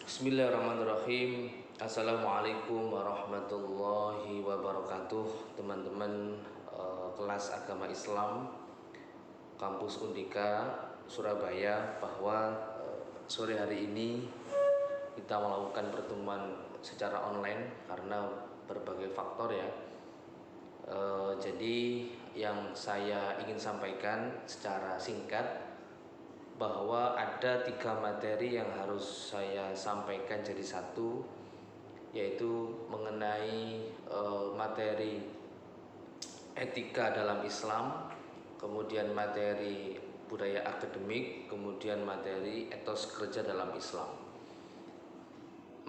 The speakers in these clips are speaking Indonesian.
Bismillahirrahmanirrahim. Assalamualaikum warahmatullahi wabarakatuh. Teman-teman kelas agama Islam kampus Undika Surabaya, bahwa sore hari ini kita melakukan pertemuan secara online karena berbagai faktor ya. Jadi yang saya ingin sampaikan secara singkat bahwa ada 3 materi yang harus saya sampaikan jadi satu, yaitu mengenai materi etika dalam Islam, kemudian materi budaya akademik, kemudian materi etos kerja dalam Islam.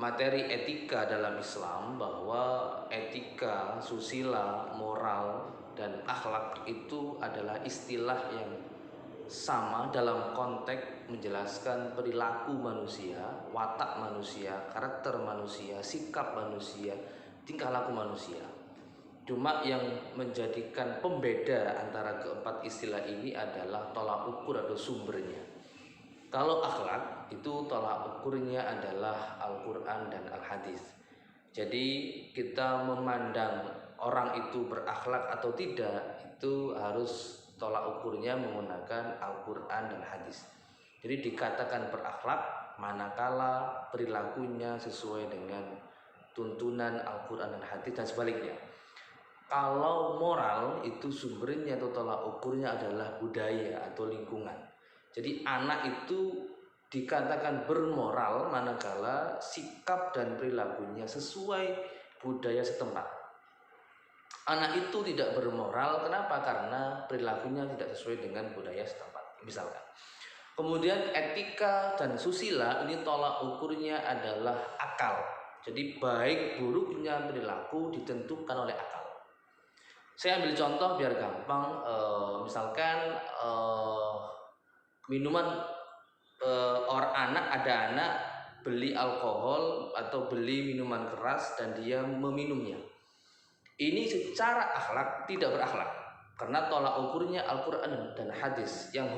Materi etika dalam Islam, bahwa etika, susila, moral, dan akhlak itu adalah istilah yang sama dalam konteks menjelaskan perilaku manusia, watak manusia, karakter manusia, sikap manusia, tingkah laku manusia. Cuma yang menjadikan pembeda antara keempat istilah ini adalah tolak ukur atau sumbernya. Kalau akhlak itu tolak ukurnya adalah Al-Quran dan Al-Hadis. Jadi kita memandang orang itu berakhlak atau tidak itu harus tolak ukurnya menggunakan Al-Quran dan Hadis. Jadi dikatakan berakhlak manakala perilakunya sesuai dengan tuntunan Al-Quran dan Hadis dan sebaliknya. Kalau moral itu sumbernya atau tolak ukurnya adalah budaya atau lingkungan. Jadi anak itu dikatakan bermoral manakala sikap dan perilakunya sesuai budaya setempat. Anak itu tidak bermoral, kenapa? Karena perilakunya tidak sesuai dengan budaya setempat, misalkan. Kemudian etika dan susila ini tolak ukurnya adalah akal. Jadi baik buruknya perilaku ditentukan oleh akal. Saya ambil contoh biar gampang. Misalkan minuman, ada anak beli alkohol atau beli minuman keras dan dia meminumnya. Ini secara akhlak tidak berakhlak, karena tolak ukurnya Al-Quran dan Hadis yang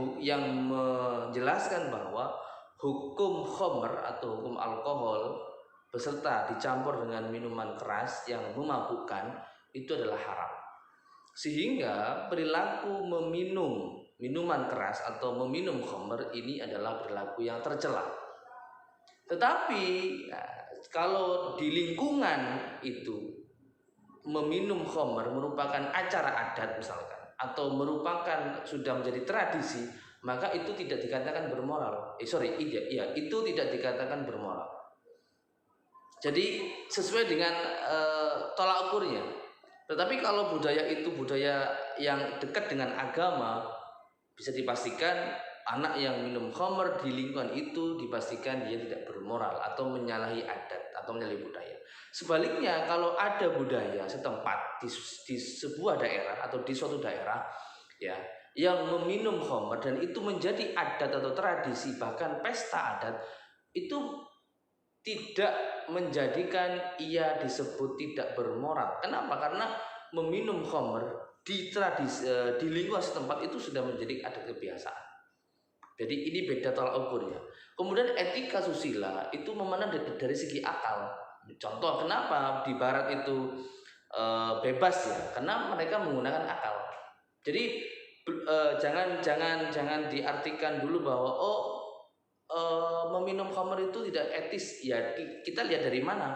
menjelaskan bahwa hukum khamr atau hukum alkohol beserta dicampur dengan minuman keras yang memabukkan itu adalah haram. Sehingga perilaku meminum minuman keras atau meminum khamr ini adalah perilaku yang tercela. Tetapi kalau di lingkungan itu meminum khamr merupakan acara adat misalkan, atau merupakan sudah menjadi tradisi, maka itu tidak dikatakan bermoral. Itu tidak dikatakan bermoral. Jadi sesuai dengan tolak ukurnya. Tetapi kalau budaya itu budaya yang dekat dengan agama, bisa dipastikan anak yang minum khamr di lingkungan itu dipastikan dia tidak bermoral atau menyalahi adat atau menyalahi budaya. Sebaliknya, kalau ada budaya setempat di sebuah daerah atau di suatu daerah ya yang meminum khamr dan itu menjadi adat atau tradisi, bahkan pesta adat, itu tidak menjadikan ia disebut tidak bermoral. Kenapa? Karena meminum khamr di lingkungan setempat itu sudah menjadi adat kebiasaan. Jadi ini beda tolak ukurnya. Kemudian etika susila itu memandang dari segi akal. Contoh kenapa di barat itu bebas ya, karena mereka menggunakan akal. Jadi jangan diartikan dulu bahwa meminum khamr itu tidak etis. Ya kita lihat dari mana.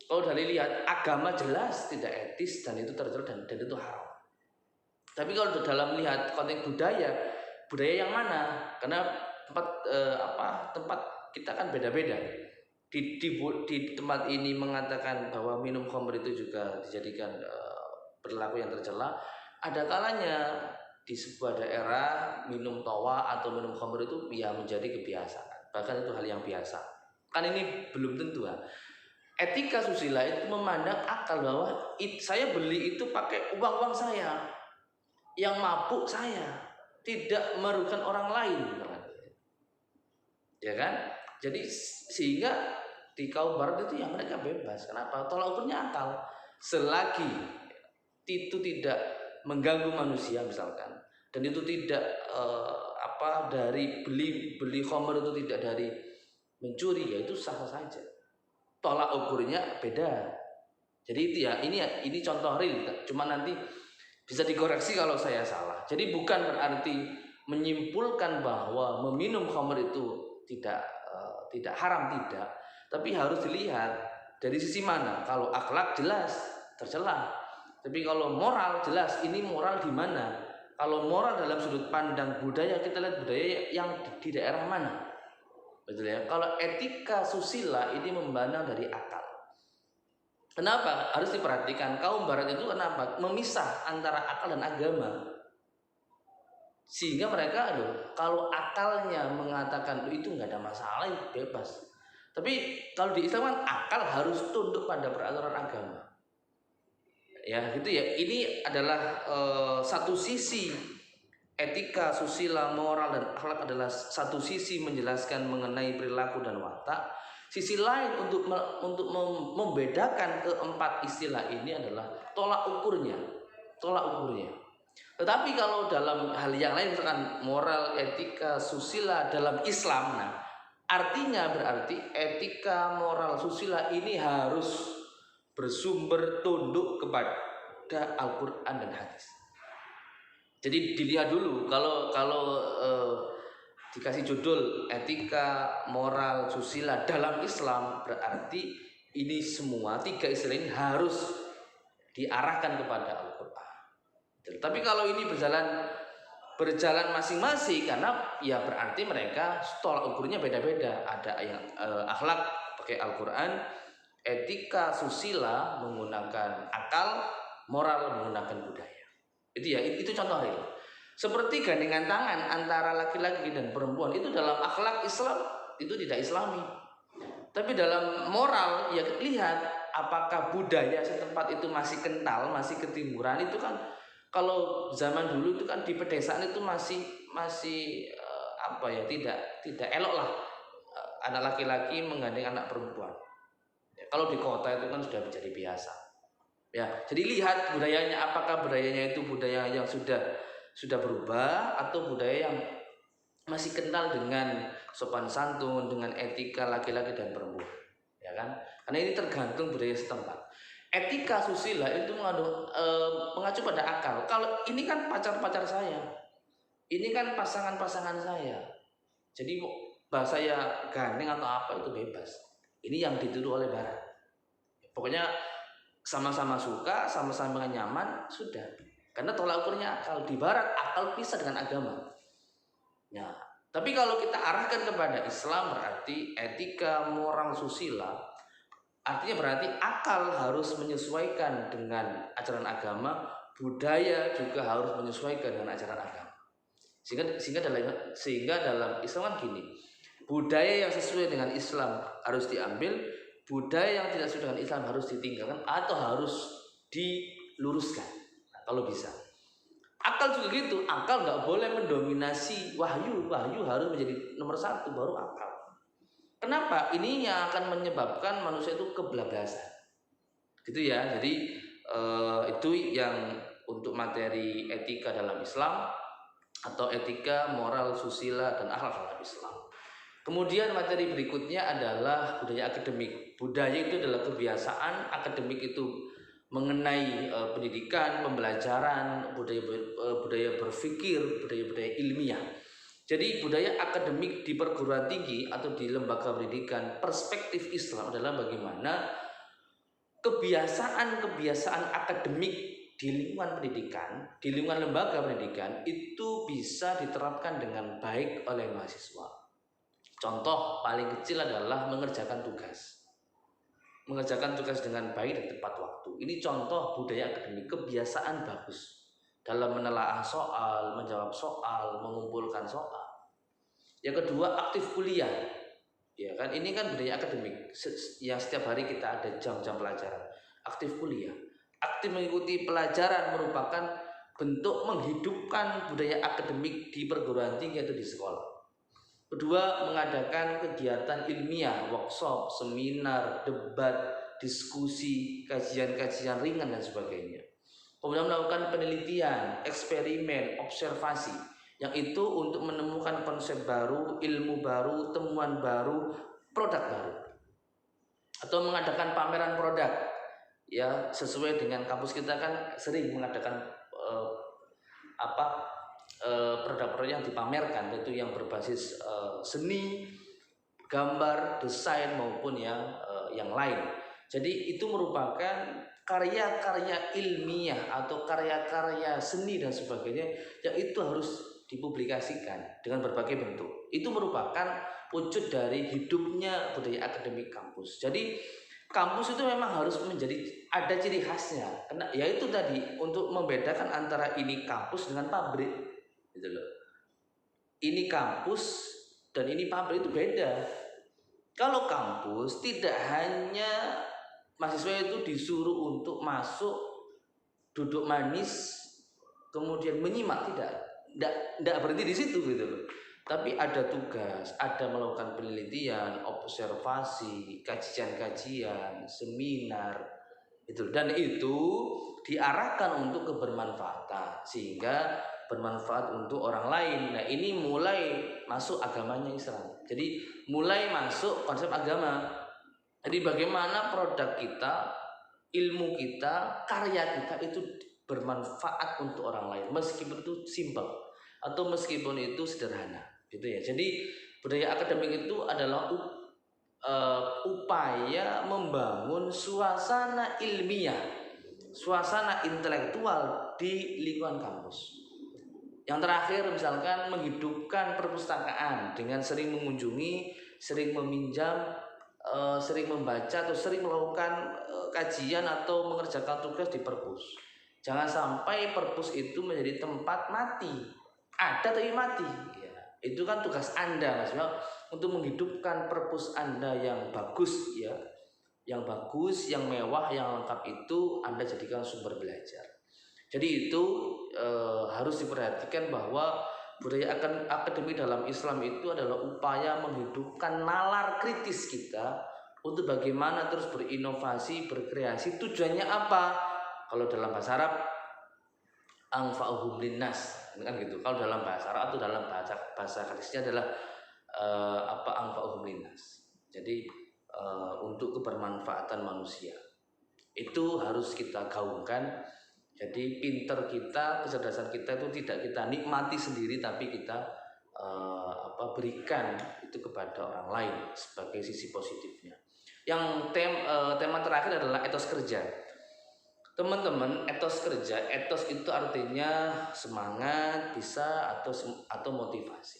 Kalau dari lihat agama jelas tidak etis dan itu tercela dan itu haram. Tapi kalau dalam lihat konteks budaya yang mana? Karena tempat kita kan beda-beda. Di tempat ini mengatakan bahwa minum khamr itu juga dijadikan perilaku yang tercela. Ada kalanya di sebuah daerah minum towa atau minum khamr itu ya menjadi kebiasaan, bahkan itu hal yang biasa. Kan ini belum tentu ya. Etika susila itu memandang akal bahwa saya beli itu pakai uang saya, yang mabuk saya, tidak merugikan orang lain, ya kan? Jadi sehingga di kaum barat itu yang mereka bebas. Kenapa? Tolak ukurnya akal. Selagi itu tidak mengganggu manusia misalkan, dan itu tidak dari beli khamr itu tidak dari mencuri, ya itu sah-sah saja. Tolak ukurnya beda. Jadi itu ya, ini contoh real. Cuma nanti bisa dikoreksi kalau saya salah. Jadi bukan berarti menyimpulkan bahwa meminum khamr itu tidak haram, tidak. Tapi harus dilihat dari sisi mana. Kalau akhlak jelas tercela. Tapi kalau moral jelas, ini moral di mana? Kalau moral dalam sudut pandang budaya, kita lihat budaya yang di daerah mana. Betul ya. Kalau etika susila ini memandang dari akal. Kenapa? Harus diperhatikan. Kaum barat itu kenapa? Memisah antara akal dan agama. Sehingga mereka kalau akalnya mengatakan itu nggak ada masalah, bebas. Tapi kalau di Islam kan akal harus tunduk pada peraturan agama. Ya, gitu ya. Ini adalah satu sisi etika, susila, moral dan akhlak adalah satu sisi menjelaskan mengenai perilaku dan watak. Sisi lain untuk membedakan keempat istilah ini adalah tolak ukurnya. Tetapi kalau dalam hal yang lain, misalkan moral, etika, susila dalam Islam, nah artinya berarti etika, moral, susila ini harus bersumber tunduk kepada Al-Quran dan hadis. Jadi dilihat dulu kalau dikasih judul etika, moral, susila dalam Islam, berarti ini semua tiga istilah ini harus diarahkan kepada Al-Quran. Tapi kalau ini berjalan masing-masing, karena ya berarti mereka tolak ukurnya beda-beda. Ada yang akhlak pakai Al-Quran, etika susila menggunakan akal, moral menggunakan budaya. Itu contoh real. Seperti gandengan tangan antara laki-laki dan perempuan, itu dalam akhlak Islam itu tidak Islami. Tapi dalam moral ya lihat apakah budaya setempat itu masih kental, masih ketimuran. Itu kan kalau zaman dulu itu kan di pedesaan itu masih tidak elok lah anak laki-laki menggandeng anak perempuan. Ya, kalau di kota itu kan sudah menjadi biasa. Ya, jadi lihat budayanya, apakah budayanya itu budaya yang sudah berubah atau budaya yang masih kental dengan sopan santun, dengan etika laki-laki dan perempuan, ya kan? Karena ini tergantung budaya setempat. Etika susila itu mengacu pada akal. Kalau ini kan pacar-pacar saya, ini kan pasangan-pasangan saya, jadi bahasa saya gandeng atau apa itu bebas. Ini yang dituduh oleh Barat. Pokoknya sama-sama suka, sama-sama nyaman, sudah. Karena tolak ukurnya akal. Di Barat akal pisah dengan agama. Ya, tapi kalau kita arahkan kepada Islam berarti etika, moral, susila. Artinya berarti akal harus menyesuaikan dengan ajaran agama, budaya juga harus menyesuaikan dengan ajaran agama. Sehingga dalam Islam kan gini, budaya yang sesuai dengan Islam harus diambil, budaya yang tidak sesuai dengan Islam harus ditinggalkan atau harus diluruskan. Nah, kalau bisa. Akal juga gitu. Akal nggak boleh mendominasi wahyu. Wahyu harus menjadi nomor satu, baru akal. Kenapa? Ini yang akan menyebabkan manusia itu kebablasan. Gitu ya. Jadi itu yang untuk materi etika dalam Islam atau etika, moral, susila dan akhlak dalam Islam. Kemudian materi berikutnya adalah budaya akademik. Budaya itu adalah kebiasaan akademik itu mengenai pendidikan, pembelajaran, budaya berpikir, budaya ilmiah. Jadi budaya akademik di perguruan tinggi atau di lembaga pendidikan, perspektif Islam adalah bagaimana kebiasaan akademik di lingkungan pendidikan, di lingkungan lembaga pendidikan itu bisa diterapkan dengan baik oleh mahasiswa. Contoh paling kecil adalah mengerjakan tugas dengan baik dan tepat waktu. Ini contoh budaya akademik, kebiasaan bagus dalam menelaah soal, menjawab soal, mengumpulkan soal. Yang kedua, aktif kuliah. Ya kan, ini kan budaya akademik yang setiap hari kita ada jam-jam pelajaran. Aktif kuliah, aktif mengikuti pelajaran merupakan bentuk menghidupkan budaya akademik di perguruan tinggi atau di sekolah. Kedua, mengadakan kegiatan ilmiah, workshop, seminar, debat, diskusi, kajian-kajian ringan dan sebagainya. Kemudian melakukan penelitian, eksperimen, observasi, yang itu untuk menemukan konsep baru, ilmu baru, temuan baru, produk baru atau mengadakan pameran produk. Ya, sesuai dengan kampus kita kan sering mengadakan produk-produk yang dipamerkan, yaitu yang berbasis seni, gambar, desain maupun yang lain. Jadi itu merupakan karya-karya ilmiah atau karya-karya seni dan sebagainya yang itu harus dipublikasikan dengan berbagai bentuk. Itu merupakan wujud dari hidupnya budaya akademik kampus. Jadi kampus itu memang harus ada ciri khasnya. Karena yaitu tadi untuk membedakan antara ini kampus dengan pabrik, gitu loh. Ini kampus dan ini pabrik itu beda. Kalau kampus tidak hanya mahasiswa itu disuruh untuk masuk, duduk manis, kemudian menyimak, tidak berhenti di situ gitu loh. Tapi ada tugas, ada melakukan penelitian, observasi, kajian-kajian, seminar, itu dan itu diarahkan untuk kebermanfaatan sehingga bermanfaat untuk orang lain. Nah, ini mulai masuk agamanya Islam. Jadi mulai masuk konsep agama. Jadi bagaimana produk kita, ilmu kita, karya kita itu bermanfaat untuk orang lain meskipun itu simpel atau meskipun itu sederhana. Gitu ya. Jadi budaya akademik itu adalah upaya membangun suasana ilmiah, suasana intelektual di lingkungan kampus. Yang terakhir misalkan menghidupkan perpustakaan dengan sering mengunjungi, sering meminjam, sering membaca atau sering melakukan kajian atau mengerjakan tugas di perpus. Jangan sampai perpus itu menjadi tempat mati. Ada tapi mati. Itu kan tugas Anda Mas, untuk menghidupkan perpus Anda yang bagus ya, yang bagus, yang mewah, yang lengkap itu Anda jadikan sumber belajar. Jadi itu harus diperhatikan bahwa budaya akademik dalam Islam itu adalah upaya menghidupkan nalar kritis kita untuk bagaimana terus berinovasi, berkreasi. Tujuannya apa? Kalau dalam bahasa Arab anfa'uhum linnas, kan gitu. Kalau dalam bahasa Arab atau dalam bahasa hadisnya adalah anfa'uhum linnas. Jadi untuk kebermanfaatan manusia. Itu harus kita gaungkan. Jadi pinter kita, kecerdasan kita itu tidak kita nikmati sendiri, tapi kita berikan itu kepada orang lain sebagai sisi positifnya. Yang tema terakhir adalah etos kerja. Teman-teman, etos kerja, etos itu artinya semangat, bisa atau motivasi.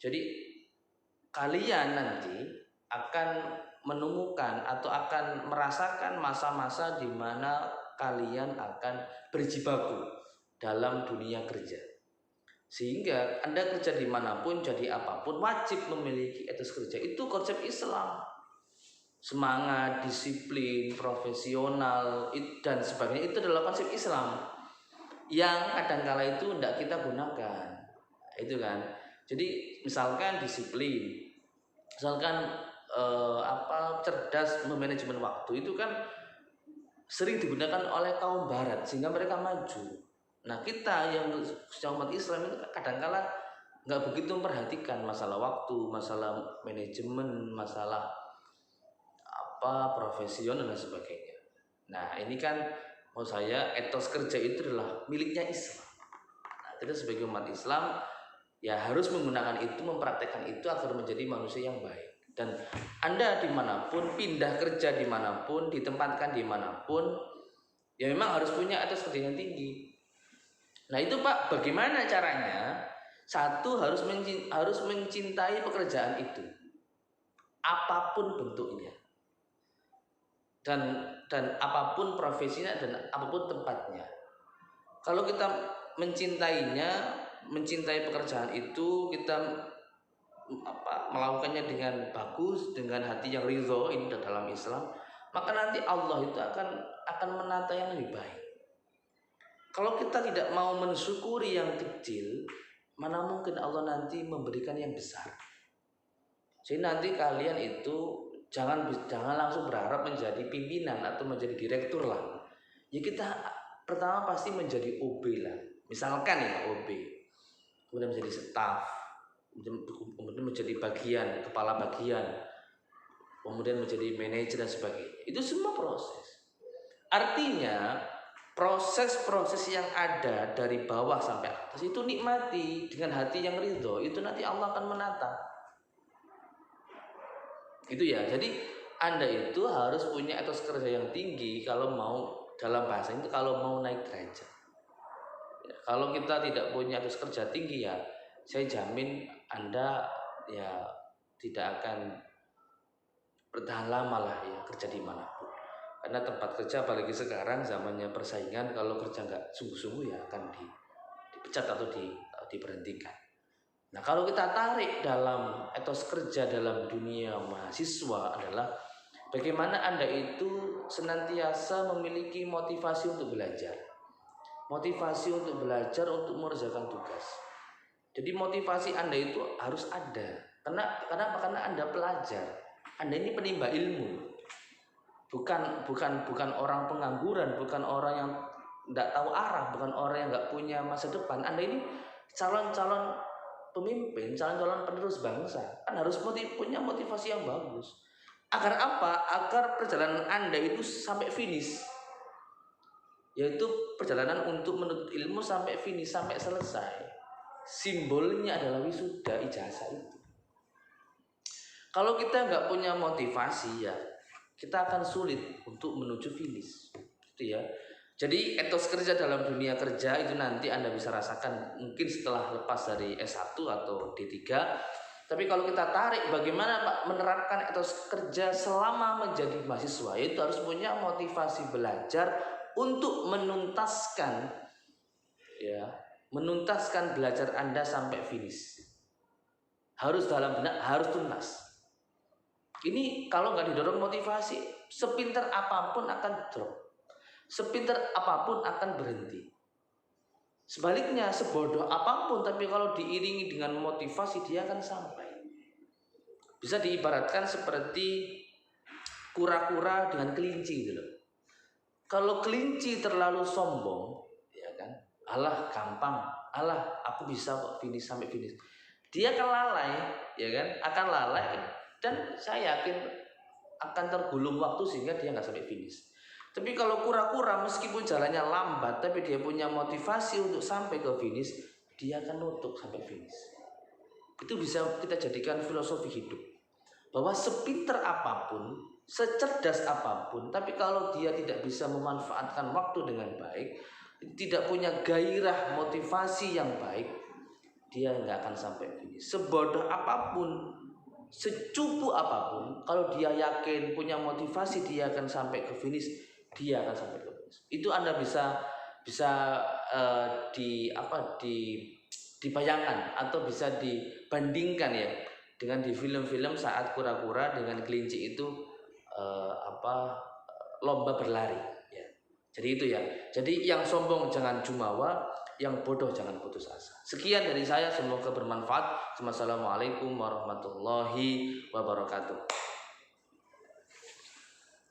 Jadi kalian nanti akan menemukan atau akan merasakan masa-masa di mana kalian akan berjibaku dalam dunia kerja. Sehingga Anda kerja dimanapun, jadi apapun, wajib memiliki etos kerja. Itu konsep Islam. Semangat, disiplin, profesional dan sebagainya itu adalah konsep Islam yang kadangkala itu tidak kita gunakan. Itu kan. Jadi misalkan disiplin, misalkan cerdas memanajemen waktu, itu kan sering digunakan oleh kaum barat sehingga mereka maju. Nah, kita yang umat Islam itu kadangkala nggak begitu memperhatikan masalah waktu, masalah manajemen, masalah profesional dan sebagainya. Nah, ini kan mau saya etos kerja itu adalah miliknya Islam. Nah, kita sebagai umat Islam ya harus menggunakan itu, mempraktekkan itu agar menjadi manusia yang baik. Dan Anda dimanapun, pindah kerja dimanapun, ditempatkan dimanapun, ya memang harus punya etos kerja yang tinggi. Nah itu Pak, bagaimana caranya? Satu, harus mencintai pekerjaan itu, apapun bentuknya. Dan apapun profesinya dan apapun tempatnya. Kalau kita mencintainya, mencintai pekerjaan itu, kita melakukannya dengan bagus, dengan hati yang ridho, ini dalam Islam, maka nanti Allah itu akan menata yang lebih baik. Kalau kita tidak mau mensyukuri yang kecil, mana mungkin Allah nanti memberikan yang besar. Jadi nanti kalian itu jangan langsung berharap menjadi pimpinan atau menjadi direktur lah. Ya kita pertama pasti menjadi OB lah. Misalkan ya OB, kemudian menjadi staf, kemudian menjadi bagian, kepala bagian, kemudian menjadi manajer dan sebagainya. Itu semua proses. Artinya proses-proses yang ada dari bawah sampai atas itu nikmati dengan hati yang ridho, itu nanti Allah akan menata. Itu ya. Jadi Anda itu harus punya etos kerja yang tinggi kalau mau, dalam bahasa itu kalau mau naik derajat. Ya, kalau kita tidak punya etos kerja tinggi ya, saya jamin Anda ya tidak akan bertahan lama lah ya kerja di manapun. Karena tempat kerja apalagi sekarang zamannya persaingan, kalau kerja nggak sungguh-sungguh ya akan dipecat atau diberhentikan. Nah kalau kita tarik dalam etos kerja dalam dunia mahasiswa adalah bagaimana Anda itu senantiasa memiliki motivasi untuk belajar. Motivasi untuk belajar, untuk mengerjakan tugas. Jadi motivasi Anda itu harus ada. Karena Anda pelajar. Anda ini penimba ilmu. Bukan orang pengangguran, bukan orang yang tidak tahu arah, bukan orang yang nggak punya masa depan. Anda ini calon-calon pemimpin, calon-calon penerus bangsa, kan harus punya motivasi yang bagus. Agar apa? Agar perjalanan Anda itu sampai finish, yaitu perjalanan untuk menuntut ilmu sampai finish, sampai selesai. Simbolnya adalah wisuda, ijazah itu. Kalau kita nggak punya motivasi ya, kita akan sulit untuk menuju finish, gitu ya. Jadi etos kerja dalam dunia kerja itu nanti Anda bisa rasakan mungkin setelah lepas dari S1 atau D3. Tapi kalau kita tarik bagaimana Pak menerapkan etos kerja selama menjadi mahasiswa, itu harus punya motivasi belajar untuk menuntaskan belajar Anda sampai finish. Harus dalam benak, harus tuntas. Ini kalau nggak didorong motivasi, sepintar apapun akan drop, sepintar apapun akan berhenti. Sebaliknya, sebodoh apapun, tapi kalau diiringi dengan motivasi, dia akan sampai. Bisa diibaratkan seperti kura-kura dengan kelinci gitu loh. Kalau kelinci terlalu sombong, ya kan, alah gampang, alah aku bisa kok finish sampai finish, dia akan lalai, ya kan, akan lalai. Dan saya yakin akan tergulung waktu sehingga dia nggak sampai finish. Tapi kalau kura-kura meskipun jalannya lambat, tapi dia punya motivasi untuk sampai ke finish, dia akan nutup sampai finish. Itu bisa kita jadikan filosofi hidup. Bahwa sepinter apapun, secerdas apapun, tapi kalau dia tidak bisa memanfaatkan waktu dengan baik, tidak punya gairah motivasi yang baik, dia nggak akan sampai finish. Sebodoh apapun, secupu apapun, kalau dia yakin punya motivasi dia akan sampai ke finish, dia akan sampai ke finish. Itu Anda bisa dibayangkan atau bisa dibandingkan ya dengan di film-film saat kura-kura dengan kelinci itu lomba berlari ya. Jadi itu ya. Jadi yang sombong jangan jumawa, yang bodoh jangan putus asa. Sekian dari saya, semoga bermanfaat. Wassalamualaikum warahmatullahi wabarakatuh.